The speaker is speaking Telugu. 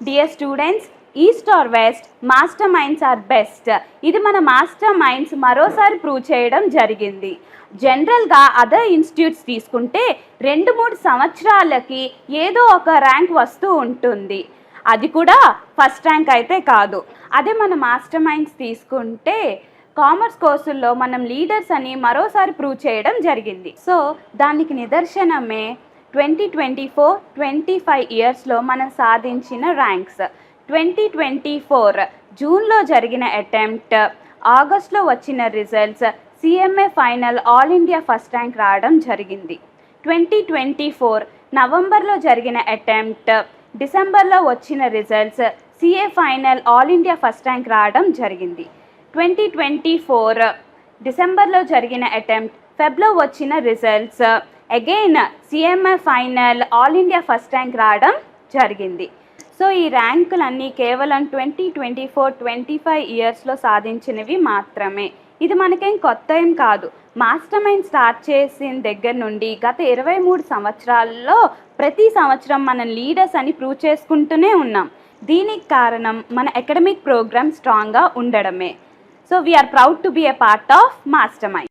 Dear students, east or west Master Minds are best. ఇది మన మాస్టర్ మైండ్స్ మరోసారి ప్రూవ్ చేయడం జరిగింది. జనరల్గా అదర్ ఇన్స్టిట్యూట్స్ తీసుకుంటే 2-3 సంవత్సరాలకి ఏదో ఒక ర్యాంక్ వస్తూ ఉంటుంది. అది కూడా ఫస్ట్ ర్యాంక్ అయితే కాదు. అదే మన మాస్టర్ మైండ్స్ తీసుకుంటే కామర్స్ కోర్సుల్లో మనం లీడర్స్ అని మరోసారి ప్రూవ్ చేయడం జరిగింది. సో దానికి నిదర్శనమే 2024-25 ఇయర్స్లో మనం సాధించిన ర్యాంక్స్. 2024 జూన్లో జరిగిన అటెంప్ట్, ఆగస్ట్లో వచ్చిన results, CMA final all India first rank రావడం జరిగింది. 2024 నవంబర్లో జరిగిన అటెంప్ట్, డిసెంబర్లో వచ్చిన results, CA final all India first rank రావడం జరిగింది. 2024 డిసెంబర్లో జరిగిన అటెంప్ట్, ఫెబ్లో వచ్చిన results, again CMA final all India first rank రావడం జరిగింది. సో ఈ ర్యాంకులన్నీ కేవలం 2024-25 ఇయర్స్లో సాధించినవి మాత్రమే. ఇది మనకేం కొత్త ఏం కాదు. మాస్టర్ మైండ్ స్టార్ట్ చేసిన దగ్గర నుండి గత 23 సంవత్సరాల్లో ప్రతి సంవత్సరం మనం లీడర్స్ అని ప్రూవ్ చేసుకుంటూనే ఉన్నాం. దీనికి కారణం మన అకాడమిక్ ప్రోగ్రామ్ స్ట్రాంగ్గా ఉండడమే. So we are proud to be a part of Master mind.